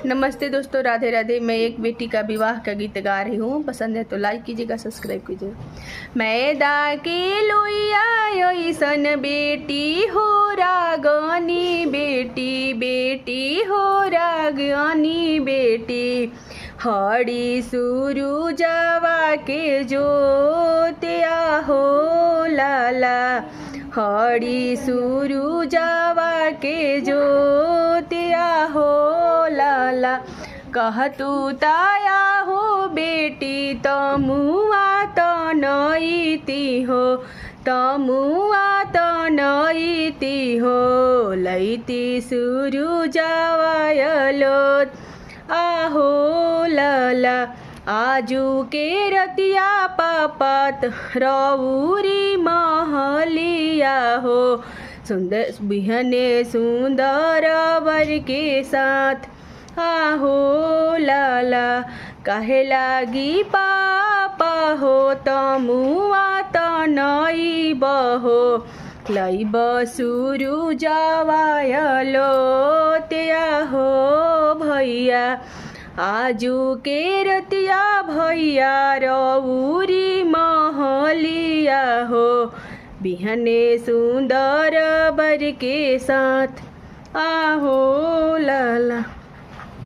नमस्ते दोस्तों, राधे राधे। मैं एक बेटी का विवाह का गीत गा रही हूँ। पसंद है तो लाइक कीजिएगा, सब्सक्राइब कीजिएगा। मैदा के लोइया ऐसन बेटी हो रागनी बेटी, बेटी हो रागनी बेटी। हरी सूरुजवा के जोतिया हो लाला, हरी सूरुजवा के जोतिया हो लाला। कहतु ताया हो बेटी तमुआ तनईती हो, तमुआ तनईती हो। लैती सूरुजवायलोत आहो लाला। आजू के रतिया पापत रौरी महलिया हो, सुंदर बिहने सुंदर वर के साथ आहो लाला। काहे लागी पापा हो तमुआ तनई बहो, लैब सूरुजवायलो त्या हो भैया। आजू के रतिया भैया रौरी महलिया हो, बिहने सुंदर बर के साथ आहो लाला।